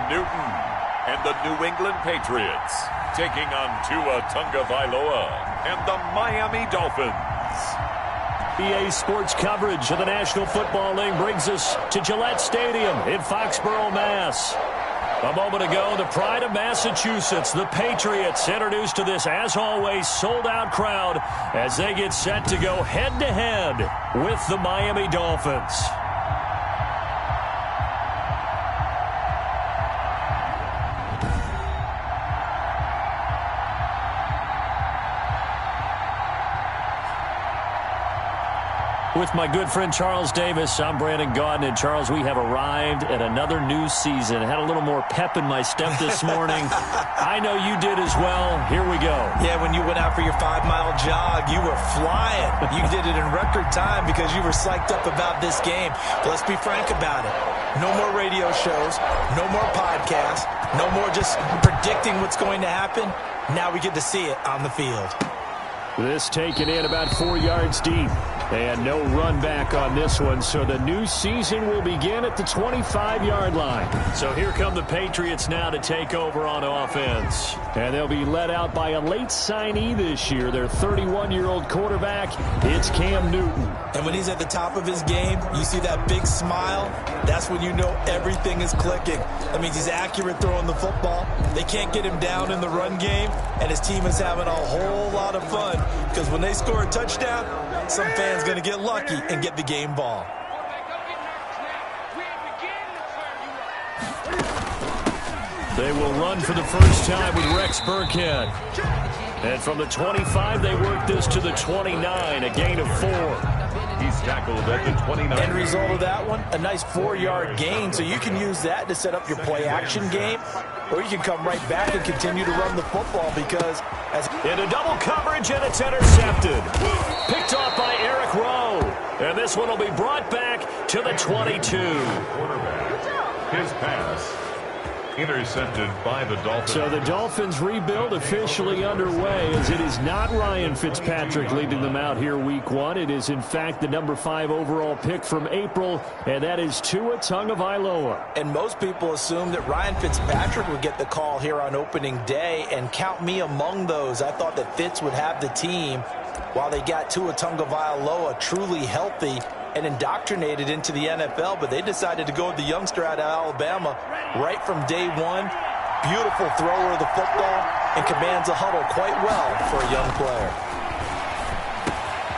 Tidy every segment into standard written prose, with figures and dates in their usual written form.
Newton and the New England Patriots taking on Tua Tagovailoa and the Miami Dolphins. EA Sports coverage of the National Football League brings us to Gillette Stadium in Foxborough, Mass. A moment ago, the pride of Massachusetts, the Patriots, introduced to this, as always, sold-out crowd as they get set to go head-to-head with the Miami Dolphins. With my good friend Charles Davis, I'm Brandon Gaudin. And Charles, we have arrived at another new season. Had a little more pep in my step this morning. I know you did as well. Here we go. Yeah, when you went out for your 5-mile jog, you were flying. You did it in record time because you were psyched up about this game. But let's be frank about it. No more radio shows, no more podcasts, no more just predicting what's going to happen. Now we get to see it on the field. This taken in about 4 yards deep. And no run back on this one, so the new season will begin at the 25-yard line. So here come the Patriots now to take over on offense. And they'll be led out by a late signee this year, their 31-year-old quarterback. It's Cam Newton. And when he's at the top of his game, you see that big smile, that's when you know everything is clicking. That means he's accurate throwing the football. They can't get him down in the run game, and his team is having a whole lot of fun because when they score a touchdown, some fans going to get lucky and get the game ball. They will run for the first time with Rex Burkhead. And from the 25, they work this to the 29, a gain of 4. He's tackled at the 29. End result of that one, a nice 4-yard gain. So you can use that to set up your play-action game, or you can come right back and continue to run the football because into double coverage, and it's intercepted. Picked off by Eric Rowe. And this one will be brought back to the 22. Quarterback. His pass intercepted by the Dolphins. So the Dolphins rebuild officially underway as it is not Ryan Fitzpatrick leading them out here week 1. It is, in fact, the number 5 overall pick from April, and that is Tua Tagovailoa. And most people assume that Ryan Fitzpatrick would get the call here on opening day, and count me among those. I thought that Fitz would have the team while they got Tua Tagovailoa truly healthy and indoctrinated into the NFL, but they decided to go with the youngster out of Alabama right from day one. Beautiful thrower of the football and commands a huddle quite well for a young player.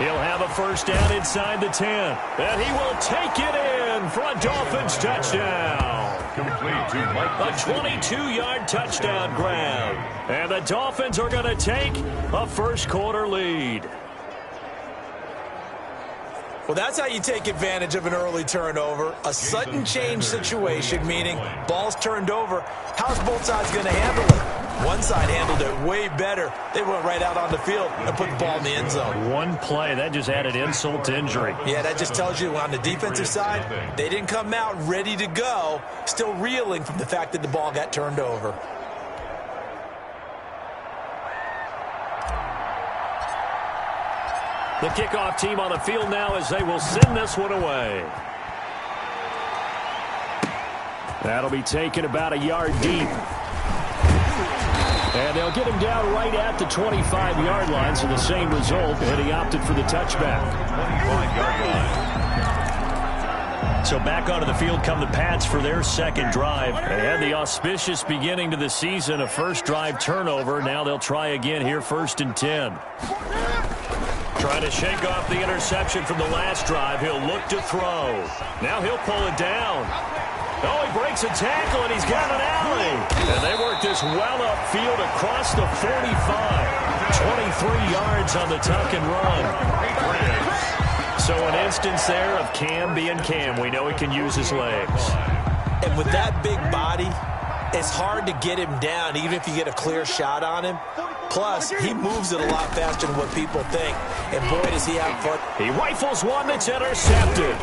He'll have a first down inside the 10, and he will take it in for a Dolphins touchdown. Complete to Mike. A 22-yard touchdown grab, and the Dolphins are going to take a first-quarter lead. Well, that's how you take advantage of an early turnover. A sudden change situation, meaning ball's turned over. How's both sides going to handle it? One side handled it way better. They went right out on the field and put the ball in the end zone. One play, that just added insult to injury. Yeah, that just tells you on the defensive side, they didn't come out ready to go, still reeling from the fact that the ball got turned over. The kickoff team on the field now as they will send this one away. That'll be taken about a yard deep. And they'll get him down right at the 25-yard line, so the same result, and he opted for the touchback. 25-yard line. So back onto the field come the Pats for their second drive. They had the auspicious beginning to the season, a first drive turnover. Now they'll try again here, 1st and 10. Trying to shake off the interception from the last drive. He'll look to throw. Now he'll pull it down. Oh, he breaks a tackle, and he's got an alley. And they work this well upfield across the 45. 23 yards on the tuck and run. So an instance there of Cam being Cam. We know he can use his legs. And with that big body, it's hard to get him down, even if you get a clear shot on him. Plus, he moves it a lot faster than what people think. And boy, does he have fun. He rifles one that's intercepted.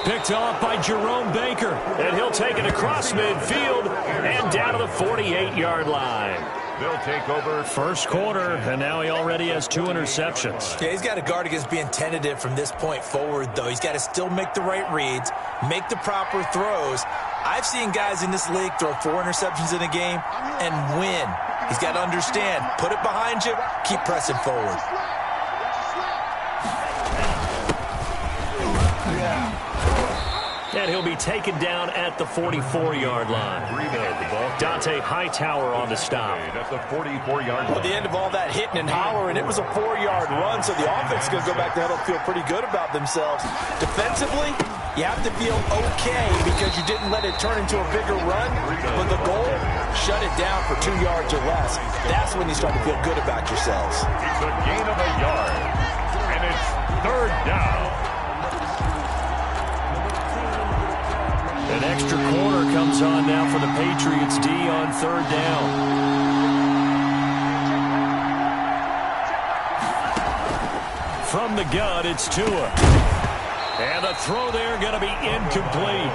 Picked off by Jerome Baker. And he'll take it across midfield and down to the 48-yard line. They'll take over. First quarter, and now he already has 2 interceptions. Yeah, he's got to guard against being tentative from this point forward, though. He's got to still make the right reads, make the proper throws. I've seen guys in this league throw 4 interceptions in a game and win. He's got to understand, put it behind you, keep pressing forward. And he'll be taken down at the 44-yard line. Dante Hightower on the stop. At the 44-yard line. At the end of all that hitting and hollering, it was a 4-yard run, so the offense is going to go back to huddle, feel pretty good about themselves. Defensively, you have to feel okay because you didn't let it turn into a bigger run, but the goal, shut it down for 2 yards or less. That's when you start to feel good about yourselves. It's a gain of a yard, and it's 3rd down. An extra corner comes on now for the Patriots D on 3rd down. From the gun, it's Tua. And the throw there going to be incomplete.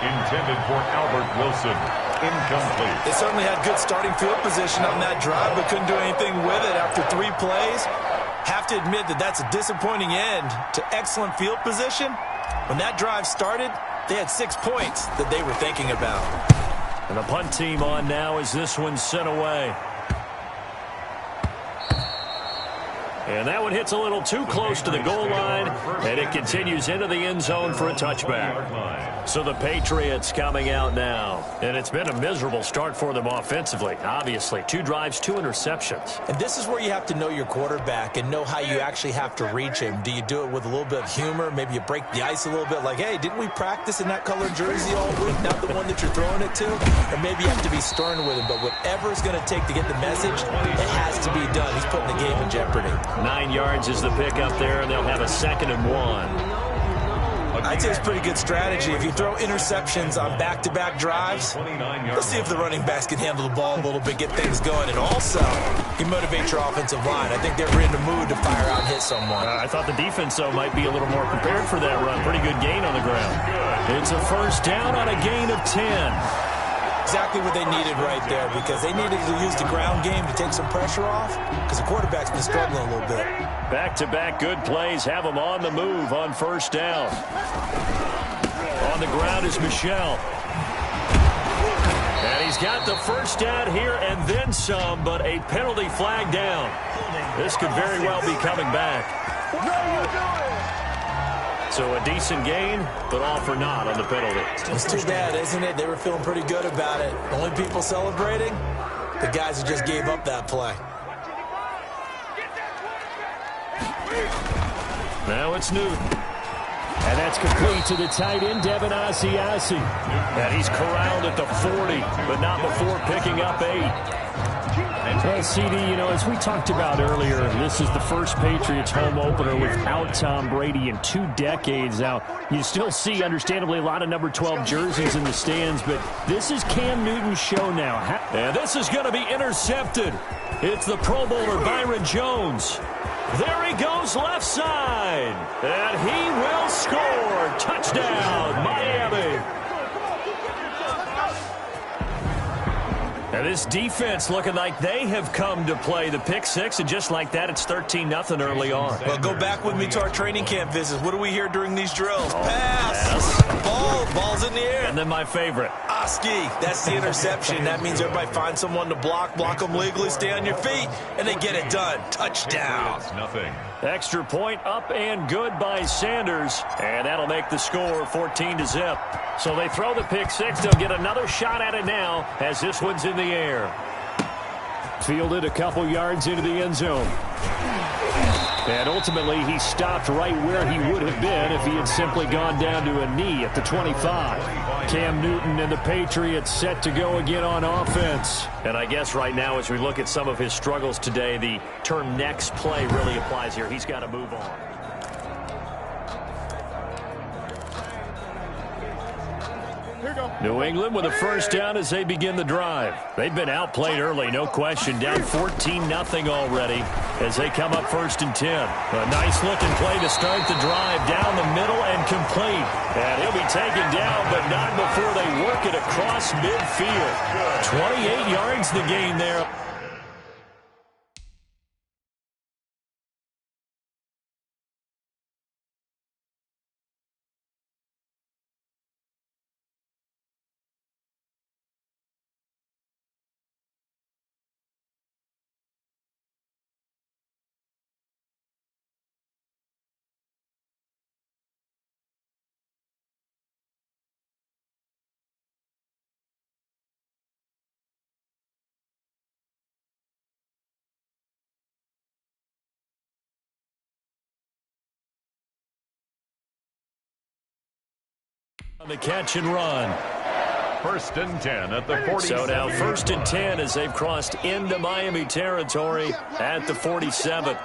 Intended for Albert Wilson. Incomplete. They certainly had good starting field position on that drive, but couldn't do anything with it after 3 plays. Have to admit that that's a disappointing end to excellent field position. When that drive started, they had 6 points that they were thinking about. And the punt team on now as this one's sent away. And that one hits a little too close to the goal line, and it continues into the end zone for a touchback. So the Patriots coming out now. And it's been a miserable start for them offensively, obviously. 2 drives, 2 interceptions. And this is where you have to know your quarterback and know how you actually have to reach him. Do you do it with a little bit of humor? Maybe you break the ice a little bit like, hey, didn't we practice in that colored jersey all week, not the one that you're throwing it to? Or maybe you have to be stern with him. But whatever it's going to take to get the message, it has to be done. He's putting the game in jeopardy. 9 yards is the pick up there, and they'll have a 2nd and 1. I'd say it's pretty good strategy. If you throw interceptions on back-to-back drives, let's see if the running backs can handle the ball a little bit, get things going, and also you motivate your offensive line. I think they're in the mood to fire out and hit someone. I thought the defense, though, might be a little more prepared for that run. Pretty good gain on the ground. It's a 1st down on a gain of 10. Exactly what they needed right there, because they needed to use the ground game to take some pressure off, because the quarterback's been struggling a little bit. Back-to-back good plays have them on the move on 1st down. On the ground is Michel. And he's got the 1st down here and then some, but a penalty flag down. This could very well be coming back. So a decent gain, but all for naught on the penalty. It's too bad, isn't it? They were feeling pretty good about it. Only people celebrating, the guys who just gave up that play. Now it's Newton. And that's complete to the tight end, Devin Asiasi. And he's corralled at the 40, but not before picking up 8. Well, CD, you know, as we talked about earlier, this is the first Patriots home opener without Tom Brady in 2 decades. Now, you still see, understandably, a lot of number 12 jerseys in the stands, but this is Cam Newton's show now. And this is going to be intercepted. It's the Pro Bowler, Byron Jones. There he goes left side. And he will score. Touchdown, Miami. And this defense looking like they have come to play. The pick 6, and just like that, it's 13-0 early on. Well, go back with me to our training camp visits. What do we hear during these drills? Pass. Ball's in the air. And then my favorite. Oski. That's the interception. That means everybody finds someone to block them legally, stay on your feet, and they get it done. Touchdown. It's nothing. Extra point up and good by Sanders. And that'll make the score 14-0. So they throw the pick 6. They'll get another shot at it now as this one's in the air. Fielded a couple yards into the end zone. And ultimately, he stopped right where he would have been if he had simply gone down to a knee at the 25. Cam Newton and the Patriots set to go again on offense. And I guess right now, as we look at some of his struggles today, the term next play really applies here. He's got to move on. New England with a 1st down as they begin the drive. They've been outplayed early, no question. Down 14-0 already as they come up 1st and 10. A nice-looking play to start the drive down the middle and complete. And he'll be taken down, but not before they work it across midfield. 28 yards the gain there. On the catch and run. 1st and 10 at the 47. So now 1st and 10 as they've crossed into Miami territory at the 47. Mike,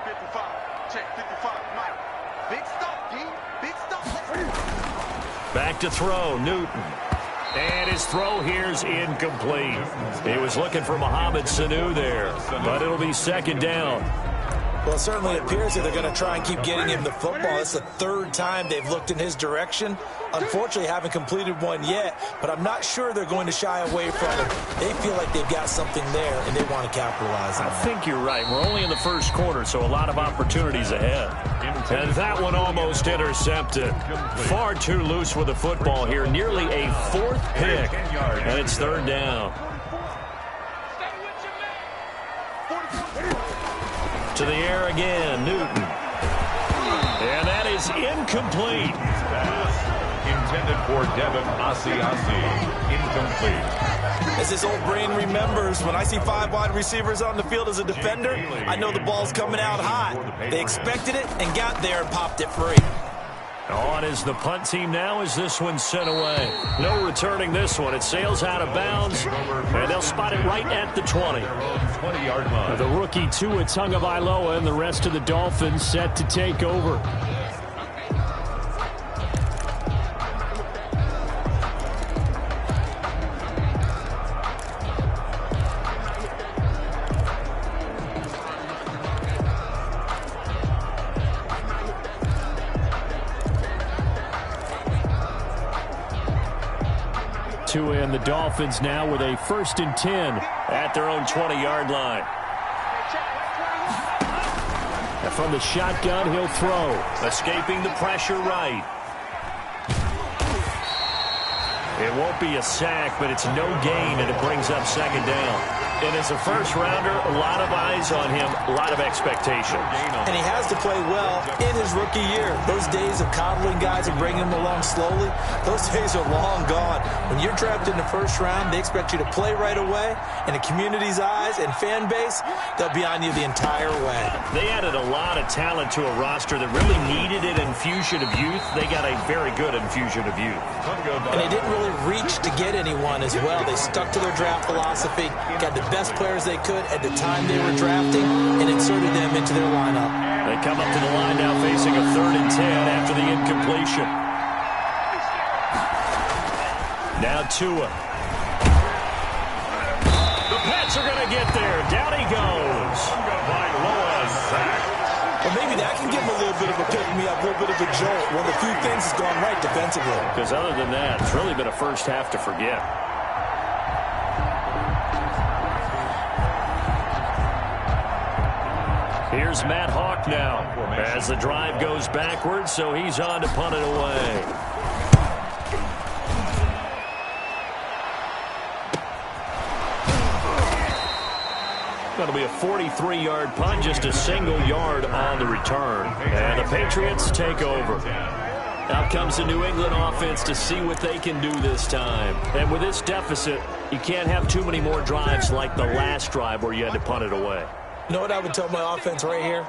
55. Check 55, Mike. Big stop, D. Big stop. Back to throw, Newton. And his throw here's incomplete. He was looking for Mohamed Sanu there, but it'll be 2nd down. Well, it certainly appears that they're going to try and keep getting him the football. It's the 3rd time they've looked in his direction. Unfortunately, haven't completed one yet, but I'm not sure they're going to shy away from him. They feel like they've got something there, and they want to capitalize on it. I think you're right. We're only in the 1st quarter, so a lot of opportunities ahead. And that one almost intercepted. Far too loose with the football here. Nearly a 4th pick, and it's 3rd down. To the air again, Newton. And that is incomplete. Intended for Devin Asiasi. Incomplete. As this old brain remembers, when I see 5 wide receivers on the field as a defender, I know the ball's coming out hot. They expected it and got there and popped it free. On is the punt team now as this one's sent away. No returning this one. It sails out of bounds, and they'll spot it right at the 20. 20-yard line. The rookie Tua Tagovailoa and the rest of the Dolphins set to take over. Tua and the Dolphins now with a 1st and 10 at their own 20-yard line. And from the shotgun, he'll throw. Escaping the pressure right. It won't be a sack, but it's no gain, and it brings up 2nd down. And as a 1st rounder, a lot of eyes on him, a lot of expectations. And he has to play well in his rookie year. Those days of coddling guys and bringing them along slowly, those days are long gone. When you're drafted in the 1st round, they expect you to play right away. In the community's eyes and fan base, they'll be on you the entire way. They added a lot of talent to a roster that really needed an infusion of youth. They got a very good infusion of youth. And they didn't really reach to get anyone as well. They stuck to their draft philosophy, got the best players they could at the time they were drafting, and inserted them into their lineup. They come up to the line now facing a 3rd and 10 after the incompletion. Now Tua. The Pats are going to get there. Down he goes. Well, maybe that can give him a little bit of a pick-me-up, a little bit of a jolt. One of the few things has gone right defensively. Because other than that, it's really been a 1st half to forget. Here's Matt Hawk now as the drive goes backwards, so he's on to punt it away. Going to be a 43-yard punt, just a single yard on the return. And the Patriots take over. Out comes the New England offense to see what they can do this time. And with this deficit, you can't have too many more drives like the last drive where you had to punt it away. You know what I would tell my offense right here?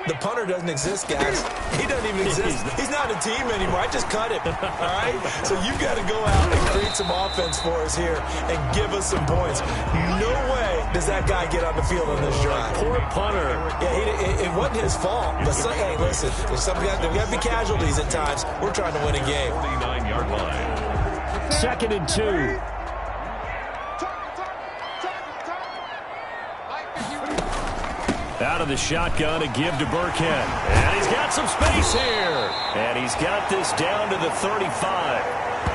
The punter doesn't exist, guys. He doesn't even exist. He's not a team anymore. I just cut him, all right? So you've got to go out and create some offense for us here and give us some points. No way does that guy get on the field on this drive. Poor punter. Yeah, it wasn't his fault. But, hey, listen, there's got to be casualties at times. We're trying to win a game. 49-yard line. 2nd and 2. Out of the shotgun, a give to Burkhead. And he's got some space here. And he's got this down to the 35.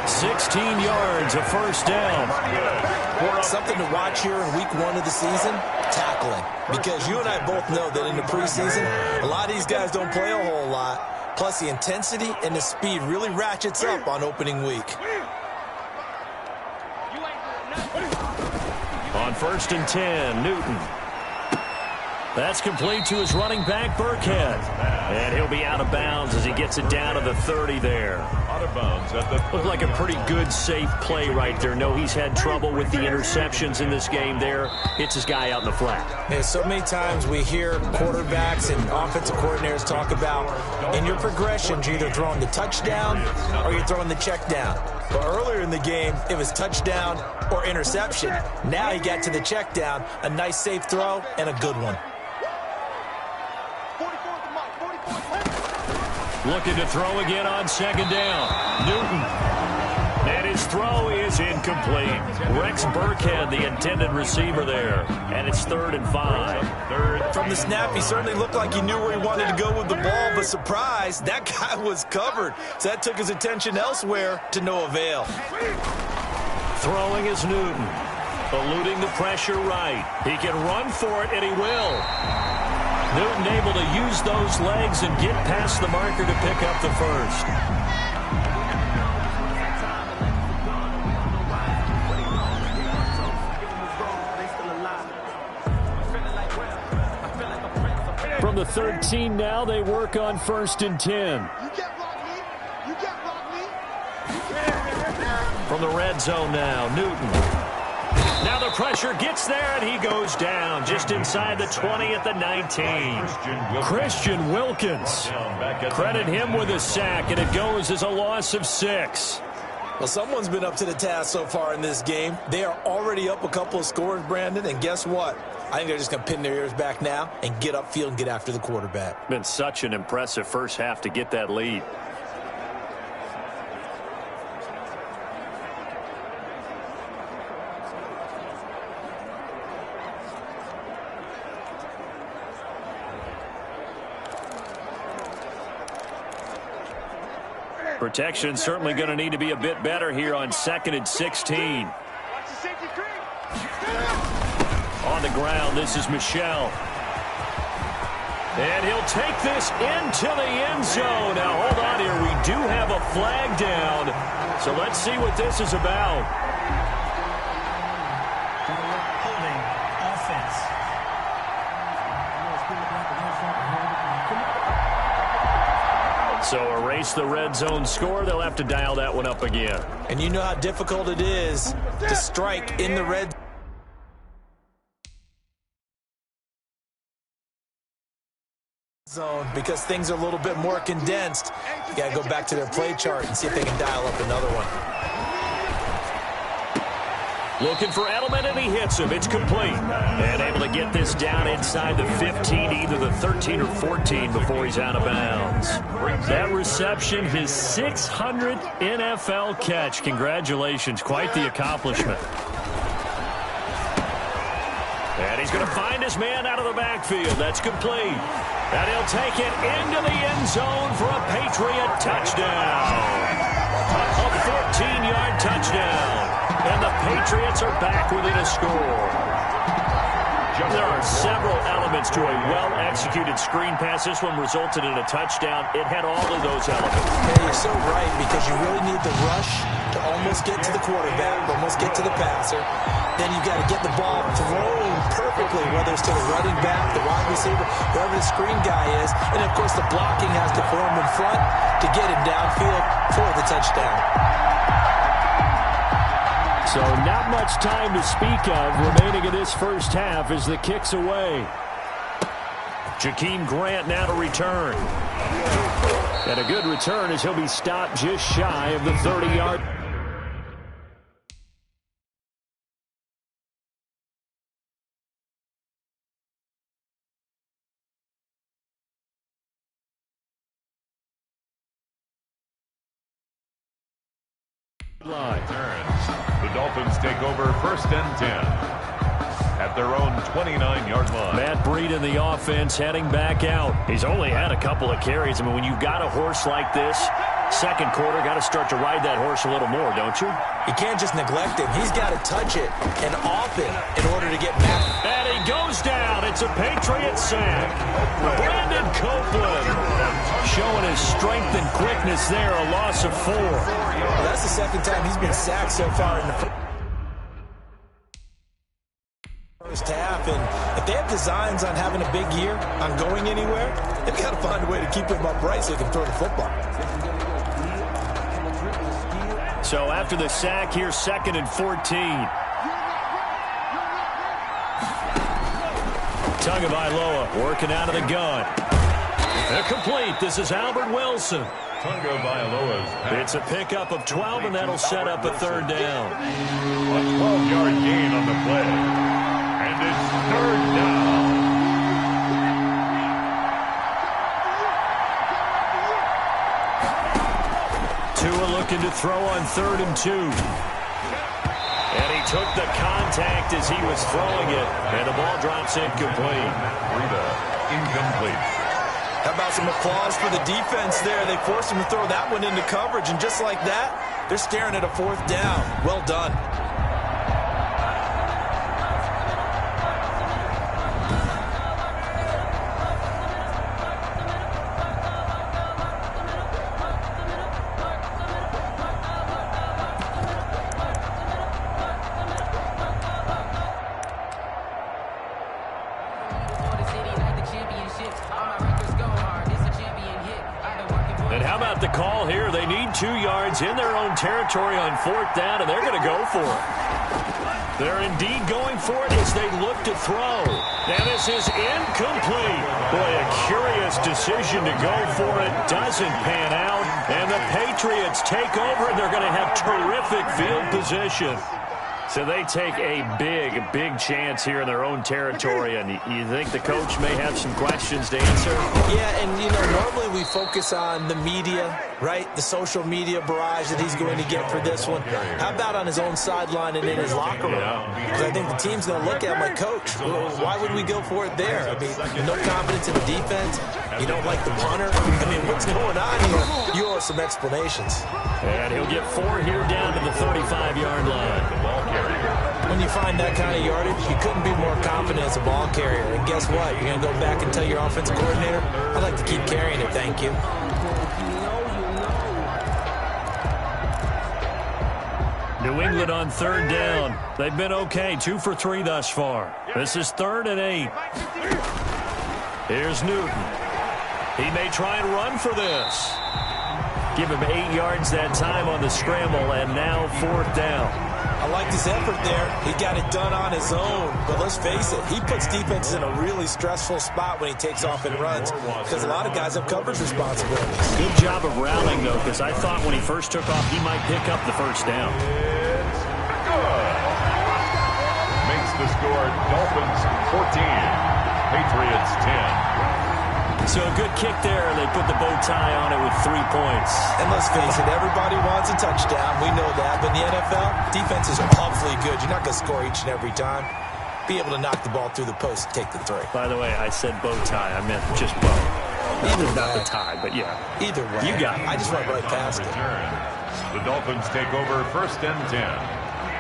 16 yards, a 1st down. Something to watch here in week 1 of the season, tackling. Because you and I both know that in the preseason, a lot of these guys don't play a whole lot. Plus, the intensity and the speed really ratchets up on opening week. On 1st and 10, Newton. That's complete to his running back, Burkhead. And he'll be out of bounds as he gets it down to the 30 there. Out of bounds at the Looked like a pretty good, safe play right there. No, he's had trouble with the interceptions in this game there. Hits his guy out in the flat. Yeah, so many times we hear quarterbacks and offensive coordinators talk about in your progressions, you're either throwing the touchdown or you're throwing the check down. But earlier in the game, it was touchdown or interception. Now he got to the check down, a nice safe throw, and a good one. Looking to throw again on second down. Newton. And his throw is incomplete. Rex Burkhead, the intended receiver there. And it's 3rd and 5. From the snap, he certainly looked like he knew where he wanted to go with the ball, but surprise, that guy was covered. So that took his attention elsewhere to no avail. Throwing is Newton. Eluding the pressure right. He can run for it, and he will. Newton able to use those legs and get past the marker to pick up the first. From the 13 now, they work on 1st and 10. From the red zone now, Newton. Now the pressure gets there, and he goes down just inside the 20 at the 19. Christian Wilkins. Credit him with a sack, and it goes as a loss of 6. Well, someone's been up to the task so far in this game. They are already up a couple of scores, Brandon, and guess what? I think they're just going to pin their ears back now and get upfield and get after the quarterback. Been such an impressive first half to get that lead. Protection certainly going to need to be a bit better here on 2nd and 16. On the ground, this is Michel. And he'll take this into the end zone. Now, hold on here. We do have a flag down. So let's see what this is about. Holding offense. So erase the red zone score. They'll have to dial that one up again. And you know how difficult it is to strike in the red zone because things are a little bit more condensed. You got to go back to their play chart and see if they can dial up another one. Looking for Edelman, and he hits him. It's complete. And able to get this down inside the 15, either the 13 or 14 before he's out of bounds. That reception, his 600th NFL catch. Congratulations. Quite the accomplishment. And he's going to find his man out of the backfield. That's complete. And he'll take it into the end zone for a Patriot touchdown. A 14-yard touchdown. And the Patriots are back within a score. There are several elements to a well-executed screen pass. This one resulted in a touchdown. It had all of those elements. Yeah, you're so right, because you really need the rush to almost get to the quarterback, almost get to the passer. Then you got to get the ball thrown perfectly, whether it's to the running back, the wide receiver, whoever the screen guy is. And, of course, the blocking has to form in front to get him downfield for the touchdown. So not much time to speak of remaining in this first half as the kick's away. Jakeem Grant now to return. And a good return as he'll be stopped just shy of the 30-yard. Line. The Dolphins take over 1st and 10 at their own 29-yard line. Matt Breed in the offense heading back out. He's only had a couple of carries. I mean, when you've got a horse like this, second quarter, got to start to ride that horse a little more, don't you? You can't just neglect him. He's got to touch it and off it in order to get Matt. And he goes down. It's a Patriot sack. Brandon Copeland showing his strength and quickness there, a loss of 4. Well, that's the second time he's been sacked so far in the first half. And if they have designs on having a big year, on going anywhere, they've got to find a way to keep him upright so he can throw the football. So after the sack, here's 2nd and 14. Tagovailoa working out of the gun. They're complete. This is Albert Wilson. Tagovailoa's It's a pickup of 12, and that'll set up a 3rd down. A 12-yard gain on the play. And it's 3rd down. Tua looking to throw on 3rd and 2. And he took the contact as he was throwing it, and the ball drops incomplete. Incomplete. How about some applause for the defense there? They forced him to throw that one into coverage, and just like that, they're staring at a 4th down. Well done. And how about the call here? They need 2 yards in their own territory on 4th down, and they're going to go for it. They're indeed going for it as they look to throw. Now this is incomplete. Boy, a curious decision to go for it. Doesn't pan out. And the Patriots take over, and they're going to have terrific field position. So they take a big chance here in their own territory, and you think the coach may have some questions to answer? Yeah, and, you know, normally we focus on the media, right? The social media barrage that he's going to get for this one. How about on his own sideline and in his locker room? Because I think the team's going to look at him like, Coach, why would we go for it there? I mean, no confidence in the defense. You don't like the punter. I mean, what's going on here? You owe some explanations. And he'll get 4 here down to the 35-yard line. When you find that kind of yardage, you couldn't be more confident as a ball carrier. And guess what? You're going to go back and tell your offensive coordinator, I'd like to keep carrying it, thank you. New England on 3rd down. They've been okay, 2 for 3 thus far. This is 3rd and 8. Here's Newton. He may try and run for this. Give him 8 yards that time on the scramble, and now 4th down. I liked his effort there. He got it done on his own. But let's face it, he puts defenses in a really stressful spot when he takes off and runs because a lot of guys have coverage responsibilities. Good job of rallying, though, because I thought when he first took off, he might pick up the 1st down. Good. Makes the score Dolphins 14, Patriots 10. So a good kick there, and they put the bow tie on it with 3 points. And let's face it, everybody wants a touchdown. We know that. But in the NFL, defense is awfully good. You're not going to score each and every time. Be able to knock the ball through the post and take the 3. By the way, I said bow tie. I meant just bow. Either not way. the tie, but yeah. Either way. You got it. I just went right past it. The Dolphins take over 1st and 10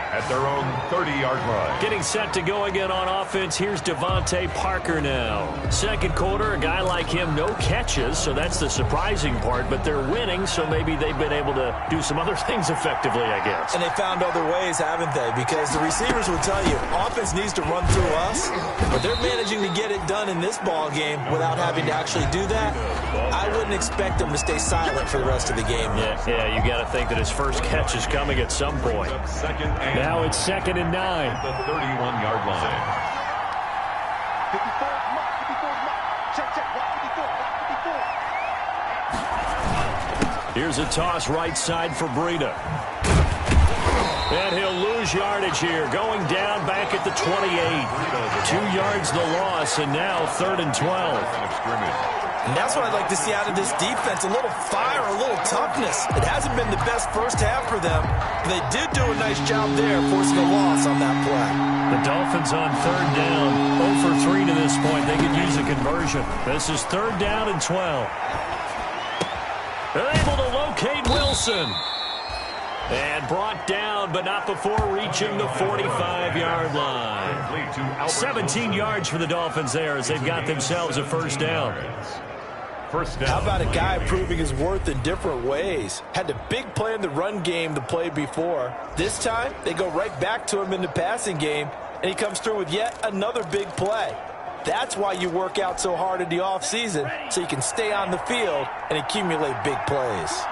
at their own 30-yard line. Getting set to go again on offense. Here's Devontae Parker now. 2nd quarter, a guy like him, no catches, so that's the surprising part. But they're winning, so maybe they've been able to do some other things effectively, I guess. And they found other ways, haven't they? Because the receivers will tell you, offense needs to run through us, but they're managing to get it done in this ball game without having to actually do that. I wouldn't expect them to stay silent for the rest of the game. Yeah, you got to think that his first catch is coming at some point. Now it's 2nd and 9. The 31-yard line. 54, mark, 54, mark. Check, watch 54, watch 54. Here's a toss right side for Breida. And he'll lose yardage here. Going down back at the 28. 2 yards the loss, and now 3rd and 12. And that's what I'd like to see out of this defense. A little fire, a little toughness. It hasn't been the best first half for them. But they did do a nice job there, forcing a loss on that play. The Dolphins on 3rd down. 0 for 3 to this point. They could use a conversion. This is 3rd down and 12. They're able to locate Wilson. And brought down, but not before reaching the 45-yard line. 17 yards for the Dolphins there as they've got themselves a 1st down. How about a guy proving his worth in different ways? Had a big play in the run game the play before. This time, they go right back to him in the passing game, and he comes through with yet another big play. That's why you work out so hard in the offseason, so you can stay on the field and accumulate big plays.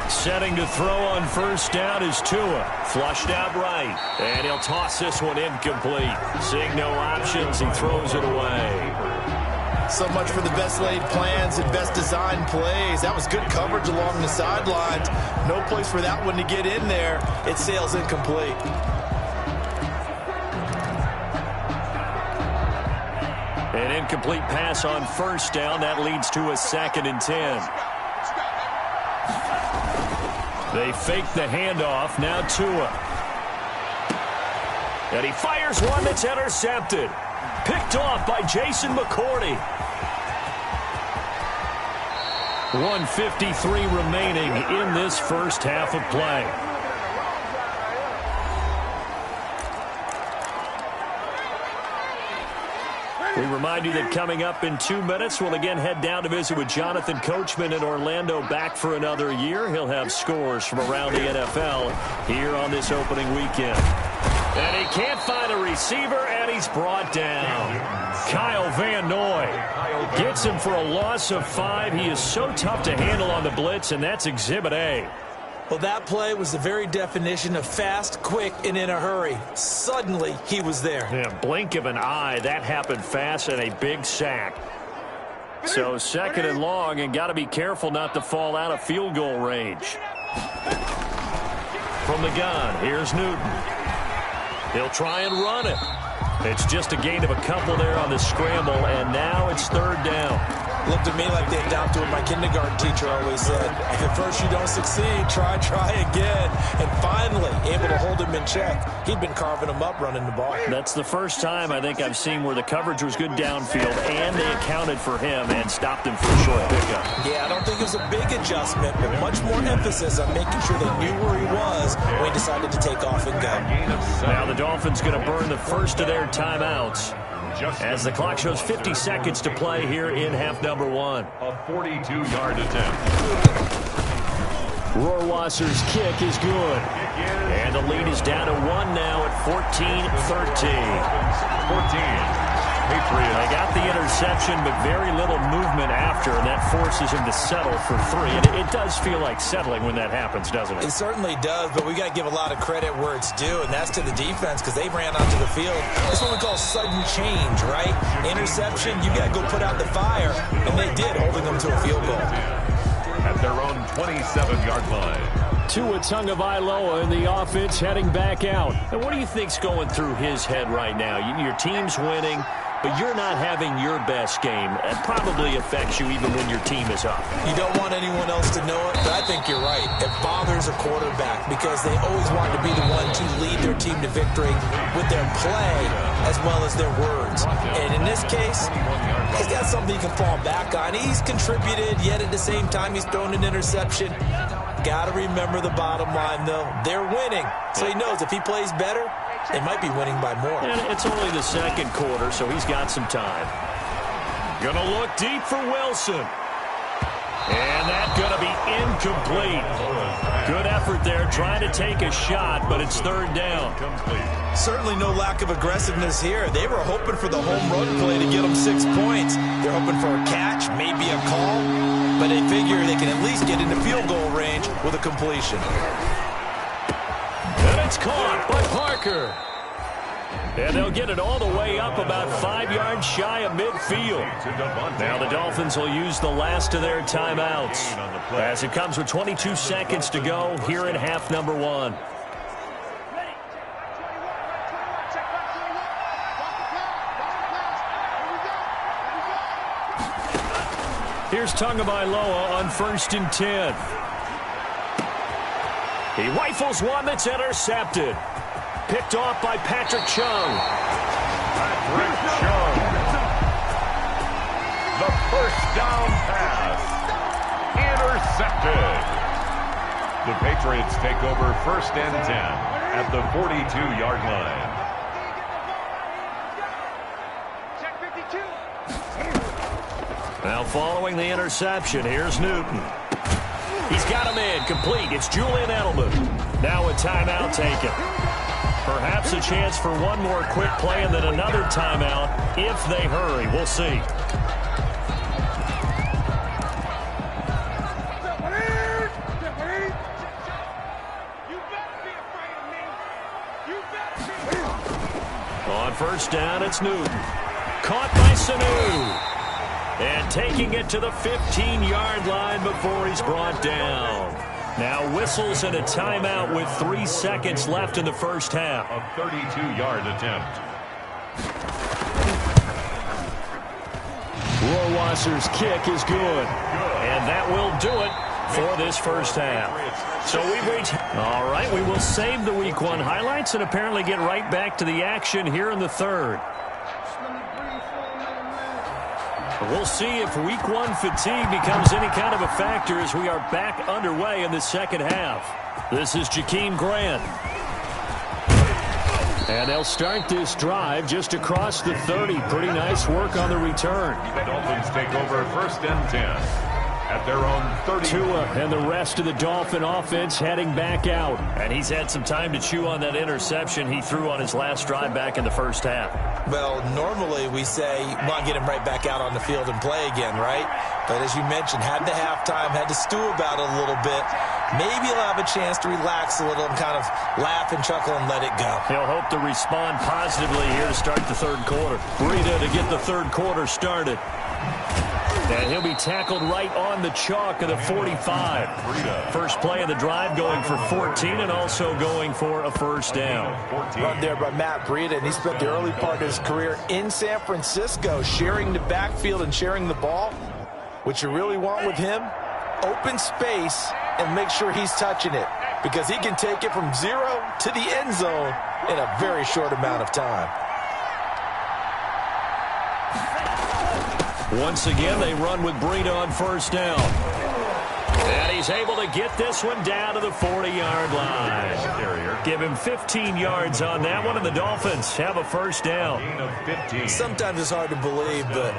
Setting to throw on first down is Tua. Flushed out right. And he'll toss this one incomplete. Seeing no options, he throws it away. So much for the best laid plans and best designed plays. That was good coverage along the sidelines. No place for that one to get in there. It sails incomplete. An incomplete pass on first down. That leads to a 2nd and 10. They fake the handoff. Now Tua. And he fires one that's intercepted. Picked off by Jason McCourty. 1:53 remaining in this first half of play. We remind you that coming up in 2 minutes, we'll again head down to visit with Jonathan Coachman in Orlando, back for another year. He'll have scores from around the NFL here on this opening weekend. And he can't find a receiver, and he's brought down. Kyle Van Noy gets him for a loss of 5. He is so tough to handle on the blitz, and that's Exhibit A. Well, that play was the very definition of fast, quick, and in a hurry. Suddenly, he was there. Yeah, blink of an eye. That happened fast, and a big sack. So 2nd and long, and got to be careful not to fall out of field goal range. From the gun, here's Newton. He'll try and run it. It's just a gain of a couple there on the scramble, and now it's 3rd down. Looked at me like they adopted what my kindergarten teacher always said. If at first you don't succeed, try again. And finally, able to hold him in check. He'd been carving him up running the ball. That's the first time I think I've seen where the coverage was good downfield, and they accounted for him and stopped him for a short pickup. Yeah, I don't think it was a big adjustment, but much more emphasis on making sure they knew where he was when he decided to take off and go. Now the Dolphins going to burn the first of their timeouts as the clock shows 50 seconds to play here in half number 1. A 42-yard attempt. Rohrwasser's kick is good. And the lead is down to 1 now at 14-13. 14. Patriots. They got the interception, but very little movement after, and that forces him to settle for 3. And it does feel like settling when that happens, doesn't it? It certainly does, but we got to give a lot of credit where it's due, and that's to the defense because they ran onto the field. That's what we call sudden change, right? Interception, you got to go put out the fire, and they did, holding them to a field goal. At their own 27-yard line. Tua Tagovailoa in the offense heading back out. And what do you think's going through his head right now? Your team's winning, but you're not having your best game. It probably affects you even when your team is up. You don't want anyone else to know it, but I think you're right. It bothers a quarterback because they always want to be the one to lead their team to victory with their play as well as their words. And in this case, he's got something he can fall back on. He's contributed, yet at the same time he's thrown an interception. Got to remember the bottom line, though. They're winning, so he knows if he plays better, they might be winning by more. And it's only the 2nd quarter, so he's got some time. Gonna look deep for Wilson. And that's gonna be incomplete. Good effort there, trying to take a shot, but it's 3rd down. Certainly no lack of aggressiveness here. They were hoping for the home run play to get them 6 points. They're hoping for a catch, maybe a call, but they figure they can at least get into field goal range with a completion. And it's caught by Parker. And they'll get it all the way up about 5 yards shy of midfield. Now the Dolphins will use the last of their timeouts as it comes with 22 seconds to go here in half number 1. Here's Tagovailoa on 1st and 10. He rifles one that's intercepted. Picked off by Patrick Chung. Patrick Chung. The first down pass. Intercepted. The Patriots take over 1st and 10 at the 42-yard line. Now following the interception, here's Newton. He's got him in, complete. It's Julian Edelman. Now a timeout taken. Perhaps a chance for one more quick play and then another timeout if they hurry. We'll see. On first down, it's Newton. Caught by Sanu. And taking it to the 15-yard line before he's brought down. Now whistles and a timeout with 3 seconds left in the first half. A 32-yard attempt. Rohrwasser's kick is good. And that will do it for this first half. So we've reached... All right, we will save the Week 1 highlights and apparently get right back to the action here in the third. We'll see if Week 1 fatigue becomes any kind of a factor as we are back underway in the second half. This is Jakeem Grant. And they'll start this drive just across the 30. Pretty nice work on the return. The Dolphins take over first and 10. At their own 30. Tua and the rest of the Dolphin offense heading back out. And he's had some time to chew on that interception he threw on his last drive back in the first half. Well, normally we say, well, get him right back out on the field and play again, right? But as you mentioned, had the halftime, had to stew about it a little bit. Maybe he'll have a chance to relax a little and kind of laugh and chuckle and let it go. He'll hope to respond positively here to start the third quarter. Breida to get the third quarter started. And he'll be tackled right on the chalk of the 45. First play of the drive going for 14 and also going for a first down. Run there by Matt Breida, and he spent the early part of his career in San Francisco sharing the backfield and sharing the ball. What you really want with him, open space and make sure he's touching it because he can take it from 0 to the end zone in a very short amount of time. Once again, they run with Breida on first down. And he's able to get this one down to the 40-yard line. Give him 15 yards on that one, and the Dolphins have a first down. Sometimes it's hard to believe, but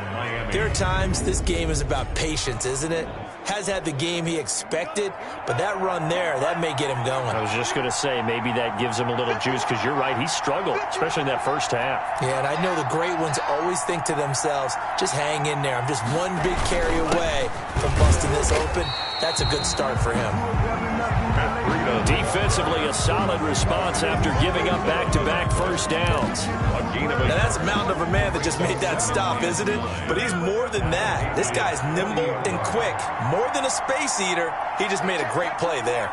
there are times this game is about patience, isn't it? Has had the game he expected, but that run there, that may get him going. I was just going to say, maybe that gives him a little juice, because you're right, he struggled, especially in that first half. Yeah, and I know the great ones always think to themselves, just hang in there. I'm just one big carry away from busting this open. That's a good start for him. Defensively, a solid response after giving up back-to-back first downs. Now, that's a mountain of a man that just made that stop, isn't it? But he's more than that. This guy's nimble and quick. More than a space eater, he just made a great play there.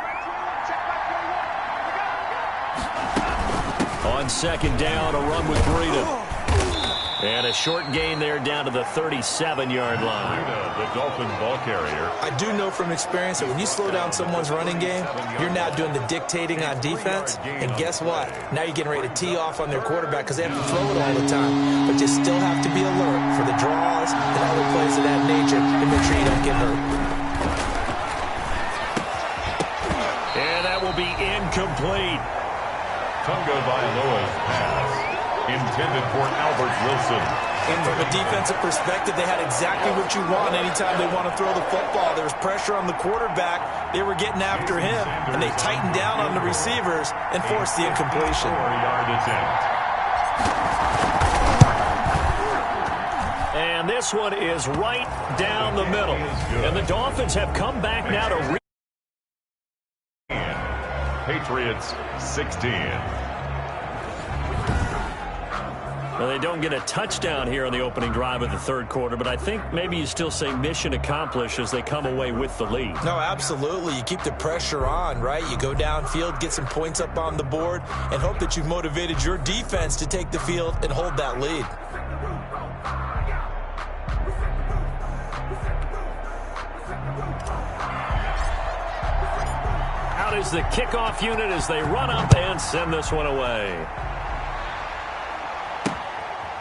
On second down, a run with Breida. And a short gain there down to the 37-yard line. The Dolphin ball carrier. I do know from experience that when you slow down someone's running game, you're now doing the dictating on defense. And guess what? Now you're getting ready to tee off on their quarterback because they have to throw it all the time. But you still have to be alert for the draws and other plays of that nature to make sure you don't get hurt. And that will be incomplete. Tunga Vailoa's pass. Intended for Albert Wilson. And from a defensive perspective, they had exactly what you want anytime they want to throw the football. There was pressure on the quarterback. They were getting after him, and they tightened down on the receivers and forced the incompletion. 4-yard attempt. And this one is right down the middle. And the Dolphins have come back now to Patriots 16. Well, they don't get a touchdown here on the opening drive of the third quarter, but I think maybe you still say mission accomplished as they come away with the lead. No, absolutely. You keep the pressure on, right? You go downfield, get some points up on the board, and hope that you've motivated your defense to take the field and hold that lead. Out is the kickoff unit as they run up and send this one away.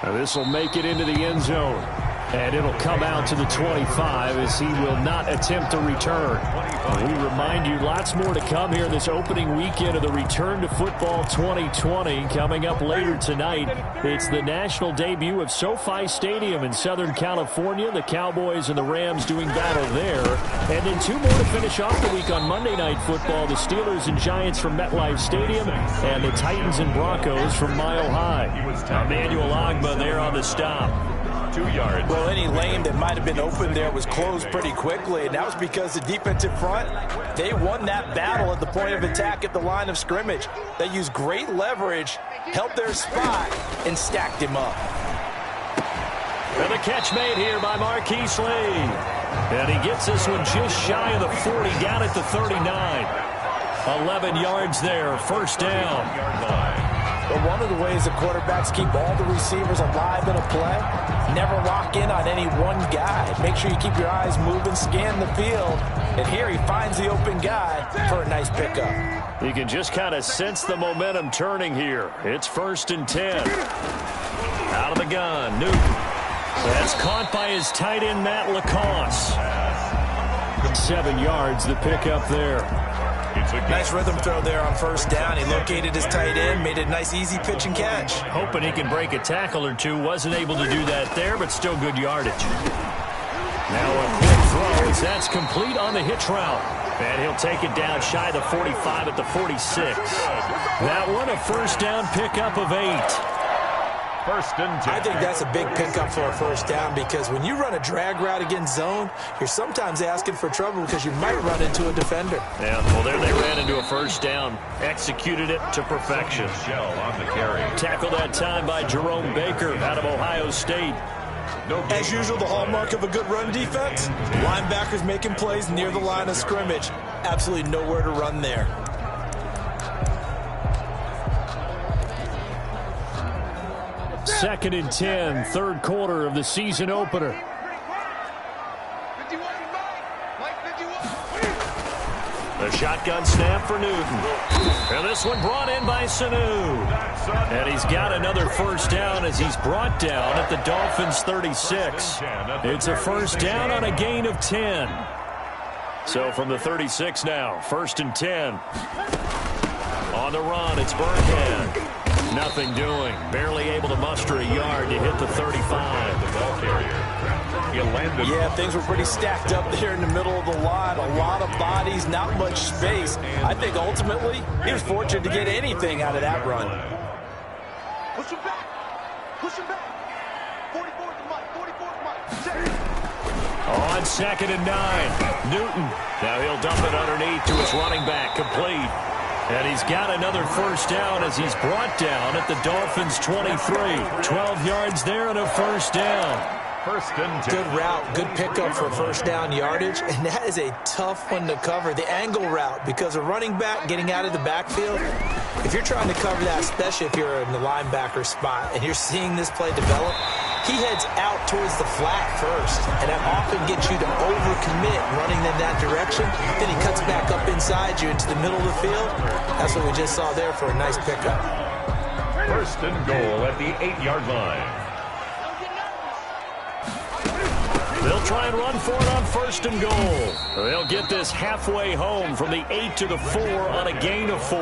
Now this will make it into the end zone. And it'll come out to the 25 as he will not attempt to return. We remind you, lots more to come here this opening weekend of the Return to Football 2020. Coming up later tonight, it's the national debut of SoFi Stadium in Southern California. The Cowboys and the Rams doing battle there. And then two more to finish off the week on Monday Night Football. The Steelers and Giants from MetLife Stadium and the Titans and Broncos from Mile High. Emmanuel Ogbah there on the stop. 2 yards. So any lane that might have been open there was closed pretty quickly, and that was because the defensive front, they won that battle at the point of attack at the line of scrimmage. They used great leverage, held their spot, and stacked him up. And the catch made here by Marquise Lee. And he gets this one just shy of the 40, down at the 39. 11 yards there, first down. But one of the ways the quarterbacks keep all the receivers alive in a play, never lock in on any one guy. Make sure you keep your eyes moving, scan the field. And here he finds the open guy for a nice pickup. You can just kind of sense the momentum turning here. It's 1st and 10. Out of the gun, Newton. That's caught by his tight end, Matt Lacoste. 7 yards, the pickup there. Nice rhythm throw there on first down. He located his tight end, made a nice easy pitch and catch. Hoping he can break a tackle or two. Wasn't able to do that there, but still good yardage. Now a quick throw as that's complete on the hitch route. And he'll take it down shy of the 45 at the 46. That one a first down pickup of 8. 1st and 10. I think that's a big pickup for a first down because when you run a drag route against zone, you're sometimes asking for trouble because you might run into a defender. Yeah, well, there they ran into a first down. Executed it to perfection. Shell on the carry. Tackled that time by Jerome Baker out of Ohio State. As usual, the hallmark of a good run defense, linebackers making plays near the line of scrimmage. Absolutely nowhere to run there. Second and 10, third quarter of the season opener. The shotgun snap for Newton. And this one brought in by Sanu. And he's got another first down as he's brought down at the Dolphins' 36. It's a first down on a gain of 10. So from the 36 now, 1st and 10. On the run, it's Burkhead. Nothing doing. Barely able to muster a yard to hit the 35. The ball carrier. He landed. Yeah, things were pretty stacked up there in the middle of the line. A lot of bodies, not much space. I think ultimately he was fortunate to get anything out of that run. Push him back. Push him back. 44 to Mike. 44 to Mike. On 2nd and 9. Newton. Now he'll dump it underneath to his running back. Complete. And he's got another first down as he's brought down at the Dolphins' 23. 12 yards there and a first down. 1st and 10. Good route, good pickup for first down yardage, and that is a tough one to cover, the angle route, because a running back getting out of the backfield, if you're trying to cover that, especially if you're in the linebacker spot and you're seeing this play develop, he heads out towards the flat first, and that often gets you to overcommit running in that direction. Then he cuts back up inside you into the middle of the field. That's what we just saw there for a nice pickup. 1st and goal at the 8-yard line. They'll try and run for it on 1st and goal. They'll get this halfway home from the 8 to the 4 on a gain of 4.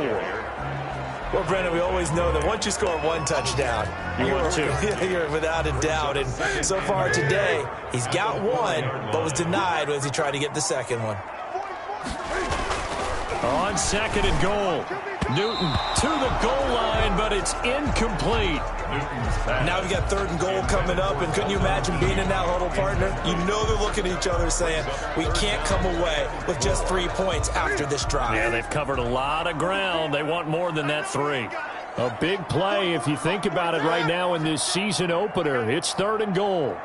Well, Brendan, we always know that once you score one touchdown, you're without a doubt. And so far today, he's got one, but was denied as he tried to get the second one. On 2nd and goal, Newton to the goal line, but it's incomplete. Now we've got 3rd and goal coming up, and couldn't you imagine being in that huddle, partner? You know they're looking at each other saying, we can't come away with just 3 points after this drive. Yeah, they've covered a lot of ground. They want more than that 3. A big play if you think about it right now in this season opener. It's 3rd and goal.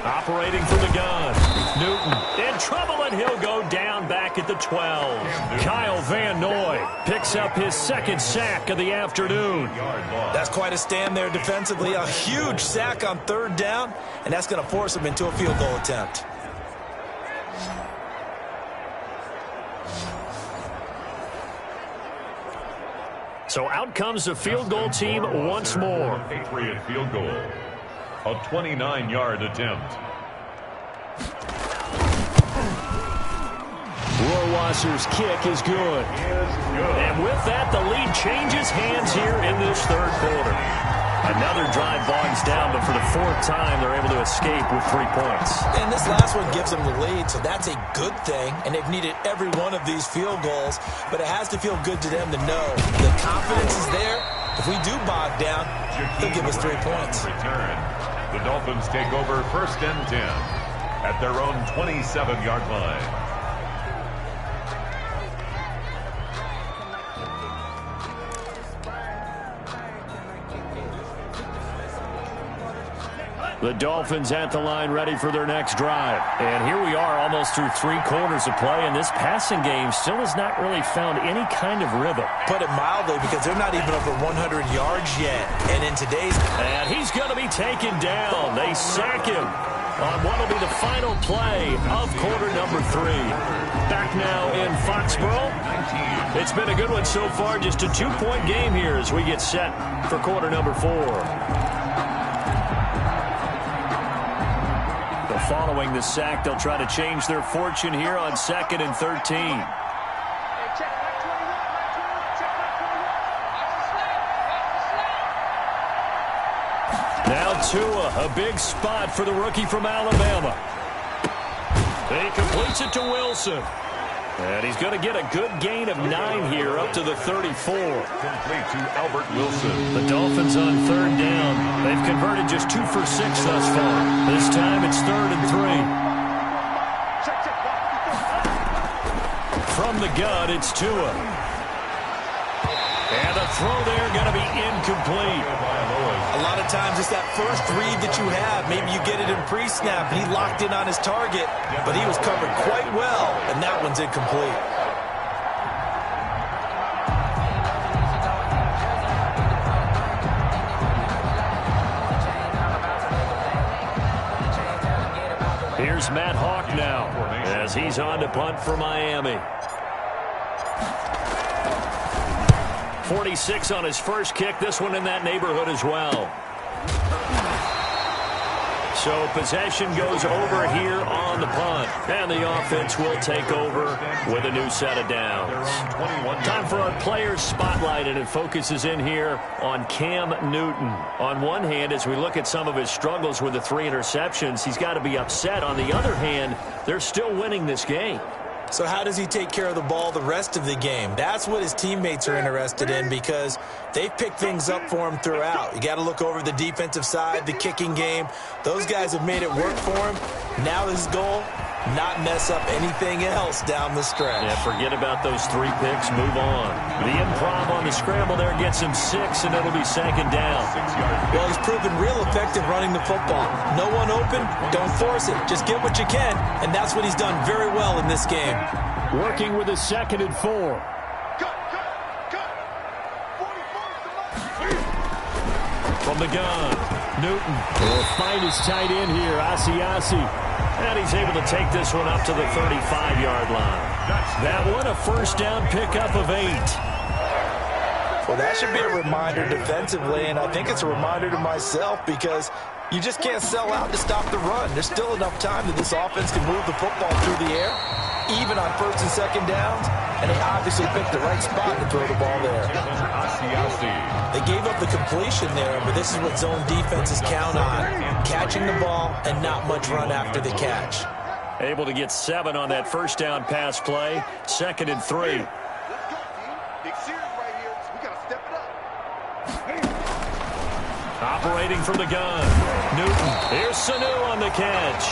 Operating from the gun. Newton in trouble, and he'll go down back at the 12. Kyle Van Noy picks up his 2nd sack of the afternoon. That's quite a stand there defensively. A huge sack on 3rd down, and that's going to force him into a field goal attempt. So out comes the field goal team once more. Patriot field goal. A 29-yard attempt. Rohrwasser's kick is good. And with that, the lead changes hands here in this 3rd quarter. Another drive bogs down, but for the 4th time, they're able to escape with 3 points. And this last one gives them the lead, so that's a good thing. And they've needed every one of these field goals, but it has to feel good to them to know the confidence is there. If we do bog down, they'll give us 3 points. Return. The Dolphins take over 1st and 10 at their own 27-yard line. The Dolphins at the line ready for their next drive. And here we are almost through 3 quarters of play, and this passing game still has not really found any kind of rhythm. Put it mildly, because they're not even over 100 yards yet. And in today's... And he's going to be taken down. They sack him on what will be the final play of quarter number 3. Back now in Foxborough. It's been a good one so far. Just a 2-point game here as we get set for quarter number 4. Following the sack, they'll try to change their fortune here on 2nd and 13. Now Tua, a big spot for the rookie from Alabama. He completes it to Wilson. And he's going to get a good gain of 9 here up to the 34. Complete to Albert Wilson. The Dolphins on 3rd down. They've converted just 2 for 6 thus far. This time it's 3rd and 3. From the gun, it's Tua. And the throw there going to be incomplete. A lot of times it's that first read that you have. Maybe you get it in pre-snap, and he locked in on his target, but he was covered quite well, and that one's incomplete. Here's Matt Hawk now as he's on to punt for Miami. 46 on his first kick. This one in that neighborhood as well. So possession goes over here on the punt. And the offense will take over with a new set of downs. Time for our players spotlight, and it focuses in here on Cam Newton. On one hand, as we look at some of his struggles with the 3 interceptions, he's got to be upset. On the other hand, they're still winning this game. So how does he take care of the ball the rest of the game? That's what his teammates are interested in, because they've picked things up for him throughout. You got to look over the defensive side, the kicking game. Those guys have made it work for him. Now his goal, not mess up anything else down the stretch. Yeah, forget about those 3 picks. Move on. The improv on the scramble there gets him 6, and it'll be 2nd down. Well, he's proven real effective running the football. No one open, don't force it. Just get what you can, and that's what he's done very well in this game. Working with a 2nd and 4. From the gun, Newton will find his tight end here, Asiasi. And he's able to take this one up to the 35-yard line. That one, a 1st down pickup of 8. Well, that should be a reminder defensively, and I think it's a reminder to myself, because you just can't sell out to stop the run. There's still enough time that this offense can move the football through the air, even on 1st and 2nd downs, and they obviously picked the right spot to throw the ball there. They gave up the completion there, but this is what zone defenses count on, catching the ball and not much run after the catch. Able to get 7 on that 1st down pass play, 2nd and 3. Operating from the gun, Newton. Here's Sanu on the catch.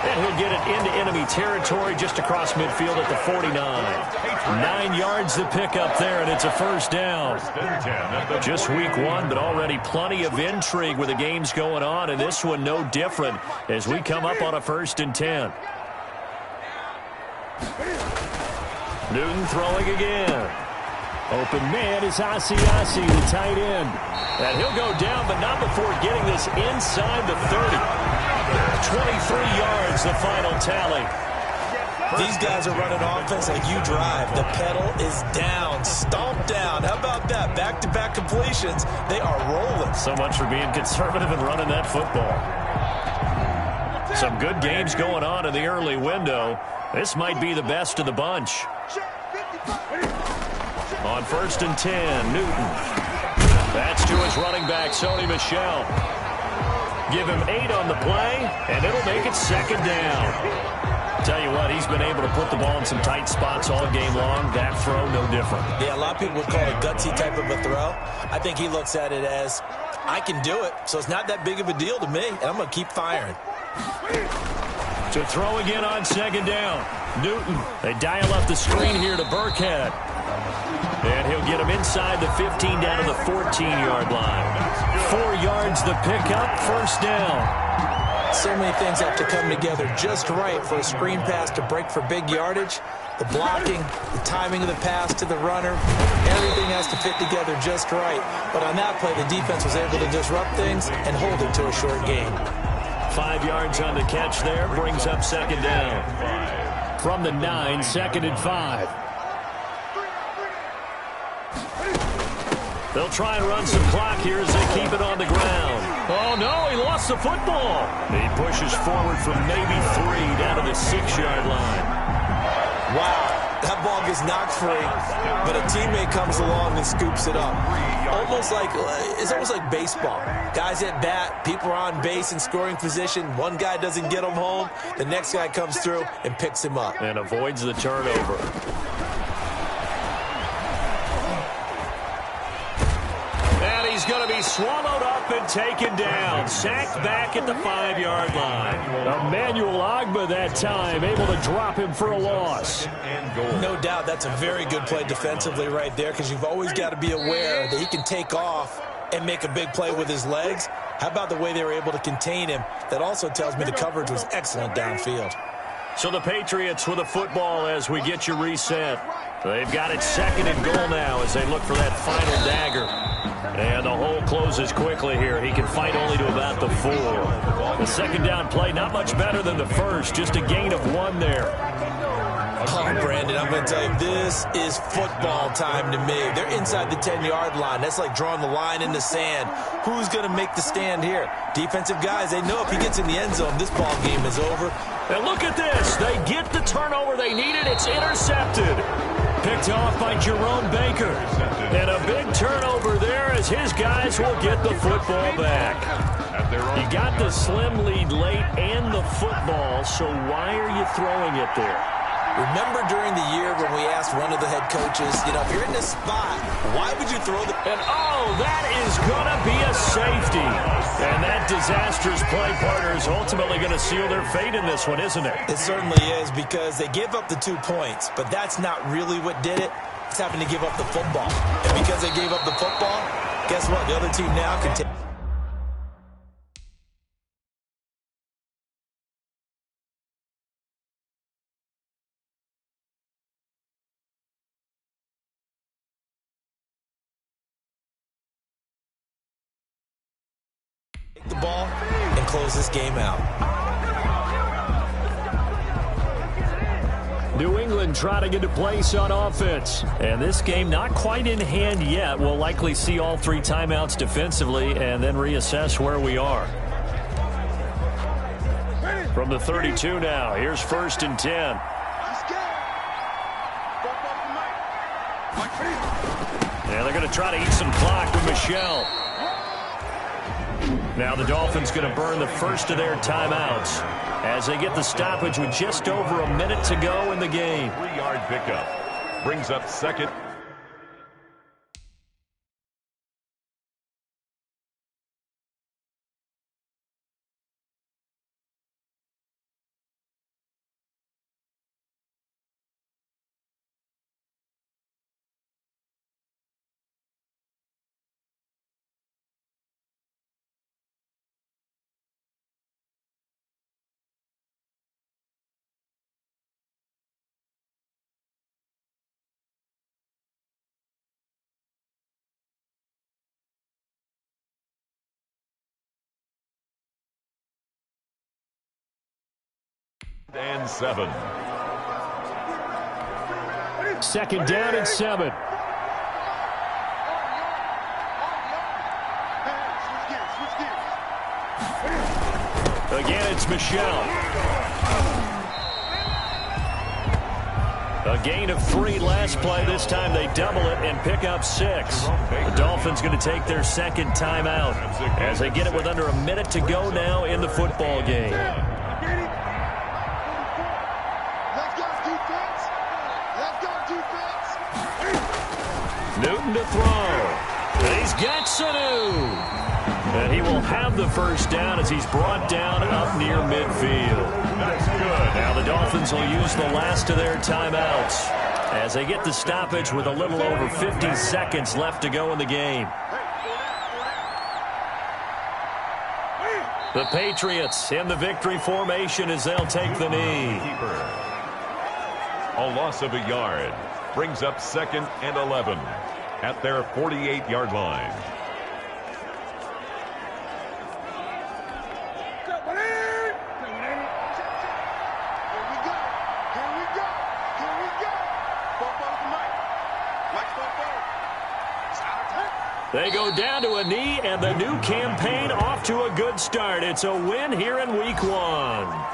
And he'll get it into enemy territory just across midfield at the 49. 9 yards to pick up there, and it's a 1st down. Just week 1, but already plenty of intrigue with the games going on, and this one no different as we come up on a 1st and 10. Newton throwing again. Open man is Asiasi, the tight end. And he'll go down, but not before getting this inside the 30. 23 yards, the final tally. These guys are running offense like you drive. The pedal is down, stomped down. How about that? Back-to-back completions. They are rolling. So much for being conservative and running that football. Some good games going on in the early window. This might be the best of the bunch. On 1st and 10, Newton. That's to his running back, Sony Michel. Give him 8 on the play, and it'll make it 2nd down. Tell you what, he's been able to put the ball in some tight spots all game long. That throw, no different. Yeah, a lot of people would call it a gutsy type of a throw. I think he looks at it as I can do it, so it's not that big of a deal to me, and I'm going to keep firing. To throw again on second down. Newton, they dial up the screen here to Burkhead. And he'll get him inside the 15 down to the 14-yard line. 4 yards the pickup, first down. So many things have to come together just right for a screen pass to break for big yardage. The blocking, the timing of the pass to the runner, everything has to fit together just right. But on that play, the defense was able to disrupt things and hold it to a short gain. 5 yards on the catch there, brings up second down. From the 9, 2nd and 5. They'll try and run some clock here as they keep it on the ground. Oh, no, he lost the football. He pushes forward from maybe 3 down to the 6-yard line. Wow, that ball gets knocked free, but a teammate comes along and scoops it up. It's almost like baseball. Guys at bat, people are on base in scoring position. One guy doesn't get him home. The next guy comes through and picks him up. And avoids the turnover. And he's going to be swallowed up and taken down. Sacked back at the 5-yard line. Emmanuel Ogbah that time, able to drop him for a loss. No doubt that's a very good play defensively right there, because you've always got to be aware that he can take off and make a big play with his legs. How about the way they were able to contain him? That also tells me the coverage was excellent downfield. So the Patriots with a football as we get you reset. They've got it 2nd and goal now as they look for that final dagger. And the hole closes quickly here. He can fight only to about the 4. The second down play, not much better than the first. Just a gain of 1 there. Oh, Brandon, I'm going to tell you, this is football time to me. They're inside the 10-yard line. That's like drawing the line in the sand. Who's going to make the stand here? Defensive guys, they know if he gets in the end zone, this ball game is over. And look at this. They get the turnover they needed. It's intercepted. Picked off by Jerome Baker. And a big turnover there as his guys will get the football back. You got the slim lead late and the football, so why are you throwing it there? Remember during the year when we asked one of the head coaches, if you're in this spot, why would you throw the... And, that is going to be a safety. And that disastrous play partner is ultimately going to seal their fate in this one, isn't it? It certainly is, because they gave up the 2 points, but that's not really what did it. It's having to give up the football. And because they gave up the football, guess what? The other team now can take... the ball and close this game out. New England trying to get a place on offense. And this game not quite in hand yet. We'll likely see all 3 timeouts defensively and then reassess where we are. From the 32 now, here's 1st and 10. Yeah, they're going to try to eat some clock with Michel. Now the Dolphins going to burn the first of their timeouts as they get the stoppage with just over a minute to go in the game. 3-yard pickup. Brings up 2nd. And 7. 2nd down and 7. Again, it's Michel. A gain of 3 last play. This time they double it and pick up 6. The Dolphins going to take their 2nd timeout as they get it with under a minute to go now in the football game. Newton to throw. And he's got Sanu. And he will have the first down as he's brought down up near midfield. That's good. Now the Dolphins will use the last of their timeouts as they get the stoppage with a little over 50 seconds left to go in the game. The Patriots in the victory formation as they'll take the knee. A loss of a yard brings up 2nd and 11 at their 48-yard line. They go down to a knee, and the new campaign off to a good start. It's a win here in Week 1.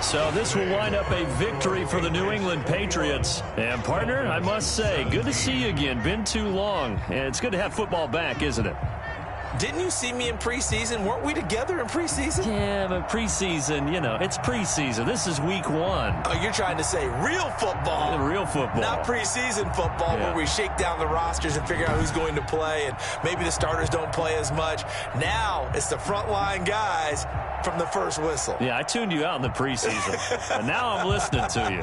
So this will wind up a victory for the New England Patriots. And, partner, I must say, good to see you again. Been too long. And it's good to have football back, isn't it? Didn't you see me in preseason? Weren't we together in preseason? Yeah, but preseason, you know, it's preseason. This is Week 1. Oh, you're trying to say real football. Real football. Not preseason football where we shake down the rosters and figure out who's going to play, and maybe the starters don't play as much. Now it's the frontline guys from the first whistle. Yeah, I tuned you out in the preseason, and now I'm listening to you.